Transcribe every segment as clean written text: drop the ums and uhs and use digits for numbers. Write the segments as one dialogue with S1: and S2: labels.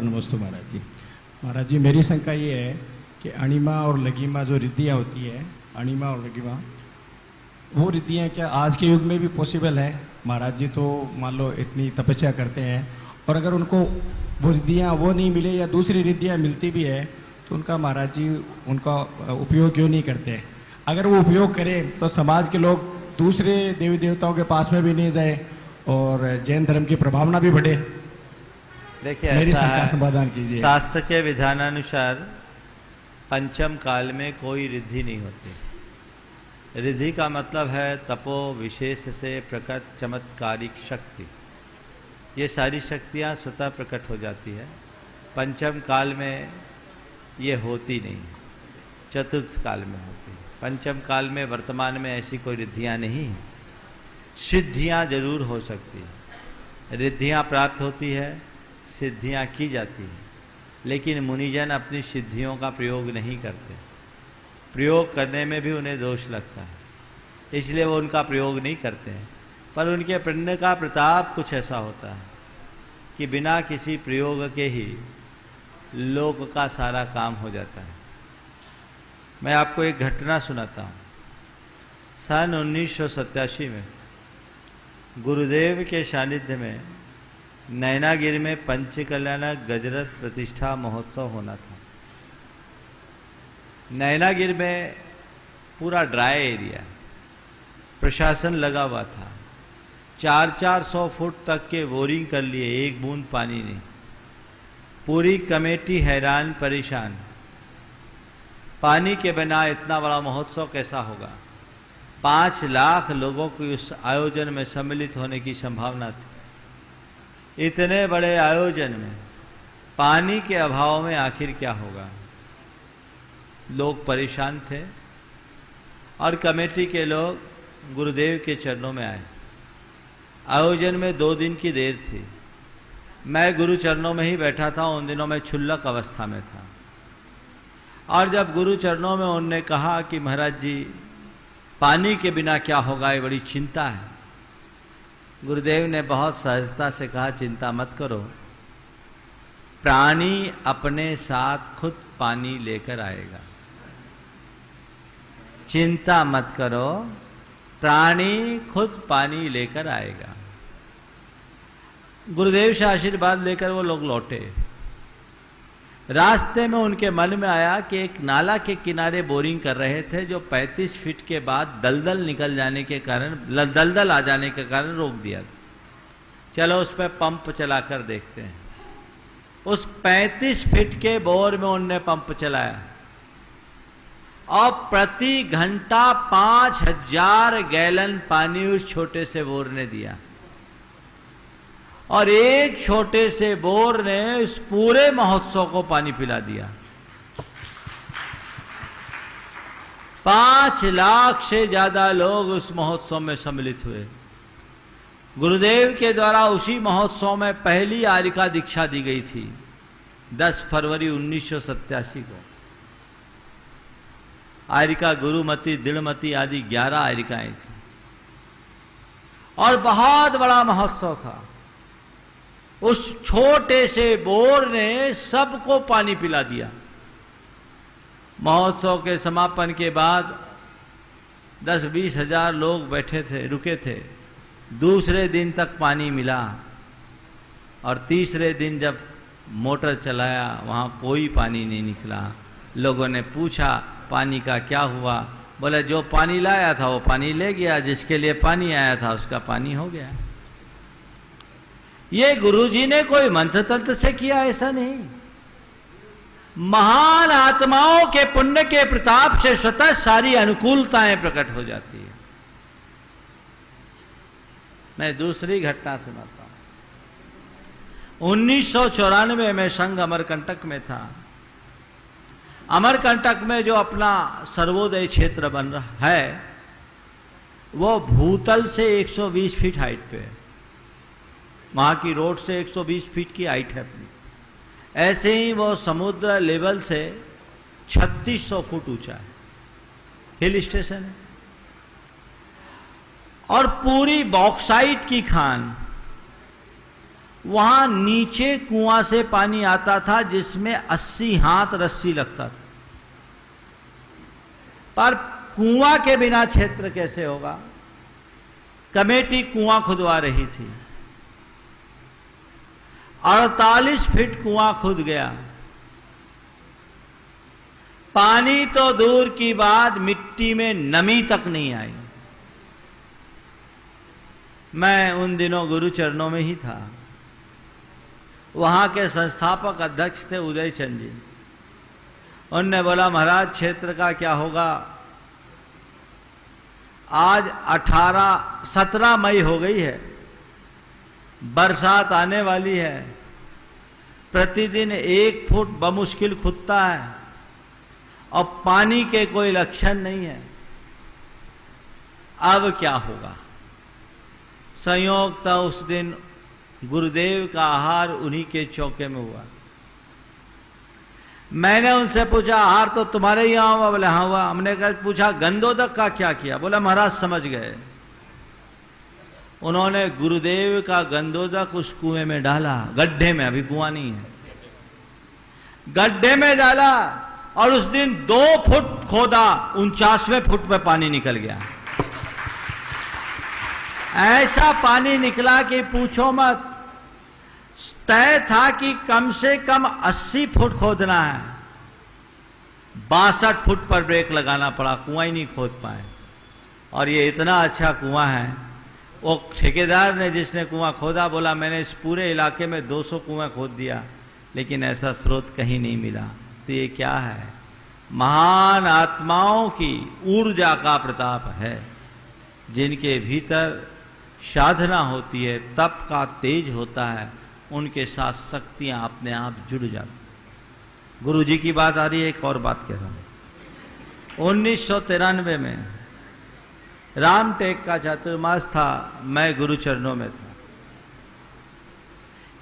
S1: नमस्कार। नमस्ते महाराज जी। महाराज जी, मेरी शंका ये है कि अणिमा और लघिमा जो रिद्धियाँ होती है, अणिमा और लघिमा, वो रिद्धियाँ क्या आज के युग में भी पॉसिबल है? महाराज जी तो मान लो इतनी तपस्या करते हैं, और अगर उनको वो रिद्धियाँ वो नहीं मिले या दूसरी रिद्धियाँ मिलती भी है तो उनका महाराज जी उनका उपयोग क्यों नहीं करते? अगर वो उपयोग करें तो समाज के लोग दूसरे देवी देवताओं के पास में भी नहीं जाए और जैन धर्म की प्रभावना भी बढ़े।
S2: देखिए,
S1: मेरी
S2: ऐसा
S1: शंका
S2: है,
S1: समाधान कीजिए।
S2: शास्त्र के विधानानुसार पंचम काल में कोई रिद्धि नहीं होती। रिद्धि का मतलब है तपो विशेष से प्रकट चमत्कारिक शक्ति। ये सारी शक्तियाँ स्वतः प्रकट हो जाती है। पंचम काल में ये होती नहीं, चतुर्थ काल में होती है। पंचम काल में वर्तमान में ऐसी कोई रिद्धियाँ नहीं हैं। सिद्धियाँ जरूर हो सकती है, रिद्धियाँ प्राप्त होती है, सिद्धियाँ की जाती है, लेकिन मुनिजन अपनी सिद्धियों का प्रयोग नहीं करते। प्रयोग करने में भी उन्हें दोष लगता है, इसलिए वो उनका प्रयोग नहीं करते हैं। पर उनके पुण्य का प्रताप कुछ ऐसा होता है कि बिना किसी प्रयोग के ही लोक का सारा काम हो जाता है। मैं आपको एक घटना सुनाता हूँ। सन 1987 में गुरुदेव के सानिध्य में नैनागिरी में पंचकल्याणक गजरथ प्रतिष्ठा महोत्सव होना था। नैनागिरी में पूरा ड्राई एरिया, प्रशासन लगा हुआ था। 400 फुट तक के बोरिंग कर लिए, एक बूंद पानी नहीं। पूरी कमेटी हैरान परेशान, पानी के बिना इतना बड़ा महोत्सव कैसा होगा। 5 लाख लोगों की उस आयोजन में सम्मिलित होने की संभावना थी। इतने बड़े आयोजन में पानी के अभाव में आखिर क्या होगा। लोग परेशान थे और कमेटी के लोग गुरुदेव के चरणों में आए। आयोजन में 2 दिन की देर थी। मैं गुरु चरणों में ही बैठा था। उन दिनों मैं क्षुल्लक अवस्था में था। और जब गुरु चरणों में उन्होंने कहा कि महाराज जी पानी के बिना क्या होगा, ये बड़ी चिंता है। गुरुदेव ने बहुत सहजता से कहा, चिंता मत करो, प्राणी अपने साथ खुद पानी लेकर आएगा। चिंता मत करो, प्राणी खुद पानी लेकर आएगा। गुरुदेव से आशीर्वाद लेकर वो लोग लौटे। रास्ते में उनके मन में आया कि एक नाला के किनारे बोरिंग कर रहे थे, जो 35 फीट के बाद दलदल निकल जाने के कारण, दलदल आ जाने के कारण रोक दिया था। चलो उस पर पंप चलाकर देखते हैं। उस 35 फीट के बोर में उनने पंप चलाया और प्रति घंटा 5000 गैलन पानी उस छोटे से बोर ने दिया। और एक छोटे से बोर ने इस पूरे महोत्सव को पानी पिला दिया। 5 लाख से ज्यादा लोग उस महोत्सव में सम्मिलित हुए। गुरुदेव के द्वारा उसी महोत्सव में पहली आर्यिका दीक्षा दी गई थी 10 फरवरी 1987 को। आर्यिका गुरुमती, दृढ़मती आदि 11 आर्यिकाएं थी और बहुत बड़ा महोत्सव था। उस छोटे से बोर ने सबको पानी पिला दिया। महोत्सव के समापन के बाद 10-20 हजार लोग बैठे थे, रुके थे। दूसरे दिन तक पानी मिला और तीसरे दिन जब मोटर चलाया वहाँ कोई पानी नहीं निकला। लोगों ने पूछा पानी का क्या हुआ? बोले जो पानी लाया था वो पानी ले गया, जिसके लिए पानी आया था उसका पानी हो गया। ये गुरुजी ने कोई मंत्र तंत्र से किया, ऐसा नहीं। महान आत्माओं के पुण्य के प्रताप से स्वतः सारी अनुकूलताएं प्रकट हो जाती है। मैं दूसरी घटना सुनाता हूं। 1994 में संघ अमरकंटक में था। अमरकंटक में जो अपना सर्वोदय क्षेत्र बन रहा है वो भूतल से 120 फीट हाइट पे है। वहाँ की रोड से 120 फीट की हाइट है अपनी। ऐसे ही वो समुद्र लेवल से 3600 फुट ऊंचा है, हिल स्टेशन है। और पूरी बॉक्साइट की खान वहां नीचे कुआं से पानी आता था जिसमें 80 हाथ रस्सी लगता था। पर कुआं के बिना क्षेत्र कैसे होगा? कमेटी कुआं खुदवा रही थी। 48 फीट कुआं खुद गया। पानी तो दूर की बात, मिट्टी में नमी तक नहीं आई। मैं उन दिनों गुरु चरणों में ही था। वहां के संस्थापक अध्यक्ष थे उदय चंद जी। उनने बोला, महाराज क्षेत्र का क्या होगा? आज 17 मई हो गई है, बरसात आने वाली है, प्रतिदिन 1 फुट बमुश्किल खुदता है और पानी के कोई लक्षण नहीं है। अब क्या होगा? संयोग था उस दिन गुरुदेव का आहार उन्हीं के चौके में हुआ। मैंने उनसे पूछा, आहार तो तुम्हारे ही यहाँ हुआ? बोले हाँ हुआ। हमने कहा, पूछा गंधोदक का क्या किया? बोला महाराज समझ गए। उन्होंने गुरुदेव का गंधोदक उस कुएं में डाला, गड्ढे में, अभी कुआं नहीं है, गड्ढे में डाला और उस दिन 2 फुट खोदा, 49वें फुट पे पानी निकल गया। ऐसा पानी निकला कि पूछो मत। तय था कि कम से कम 80 फुट खोदना है। 62 फुट पर ब्रेक लगाना पड़ा, कुआं ही नहीं खोद पाए। और ये इतना अच्छा कुआं है, वो ठेकेदार ने जिसने कुआं खोदा बोला, मैंने इस पूरे इलाके में 200 कुआं खोद दिया, लेकिन ऐसा स्रोत कहीं नहीं मिला। तो ये क्या है? महान आत्माओं की ऊर्जा का प्रताप है, जिनके भीतर साधना होती है, तप का तेज होता है, उनके साथ शक्तियां अपने आप जुड़ जाती। गुरु जी की बात आ रही है। एक और बात कह रहा हूं। 1993 में रामटेक का चातुर्मास था, मैं गुरु चरणों में था।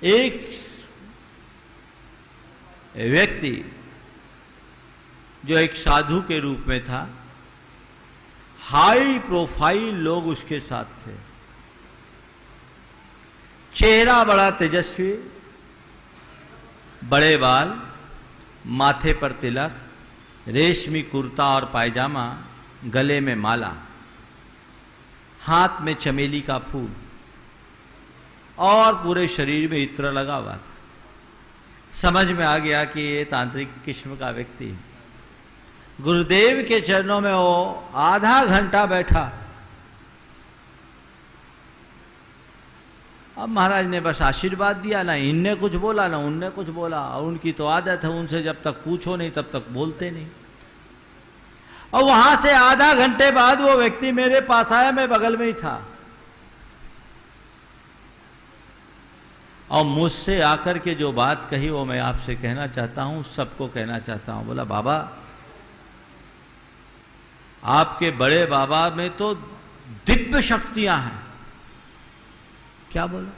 S2: एक व्यक्ति जो एक साधु के रूप में था, हाई प्रोफाइल लोग उसके साथ थे। चेहरा बड़ा तेजस्वी, बड़े बाल, माथे पर तिलक, रेशमी कुर्ता और पायजामा, गले में माला, हाथ में चमेली का फूल और पूरे शरीर में इत्र लगा हुआ था। समझ में आ गया कि ये तांत्रिक किस्म का व्यक्ति है। गुरुदेव के चरणों में वो आधा घंटा बैठा। अब महाराज ने बस आशीर्वाद दिया, ना इनने कुछ बोला ना उनने कुछ बोला। और उनकी तो आदत है, उनसे जब तक पूछो नहीं तब तक बोलते नहीं। और वहां से आधा घंटे बाद वो व्यक्ति मेरे पास आया, मैं बगल में ही था, और मुझसे आकर के जो बात कही वो मैं आपसे कहना चाहता हूं, सबको कहना चाहता हूं। बोला, बाबा आपके बड़े बाबा में तो दिव्य शक्तियां हैं। क्या बोला?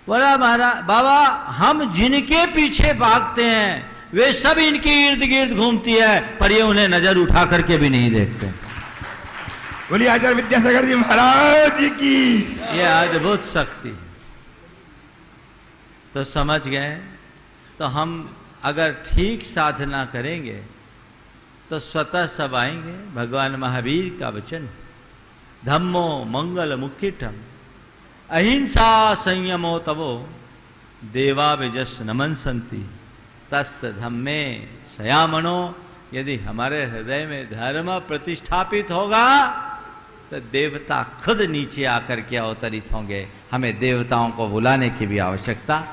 S2: बोला, महाराज बाबा हम जिनके पीछे भागते हैं वे सब इनके इर्द गिर्द घूमती है, पर ये उन्हें नजर उठा करके भी नहीं देखते।
S3: बोलिए आचार्य विद्यासागर जी महाराज जी की।
S2: ये अद्भुत शक्ति। तो समझ गए। तो हम अगर ठीक साधना करेंगे तो स्वतः सब आएंगे। भगवान महावीर का वचन, धम्मो मंगल मुख्यम अहिंसा संयमो तवो देवा विजस नमन संति तस् धम्मे सयामनो। यदि हमारे हृदय में धर्म प्रतिष्ठापित होगा तो देवता खुद नीचे आकर के अवतरित होंगे। हमें देवताओं को बुलाने की भी आवश्यकता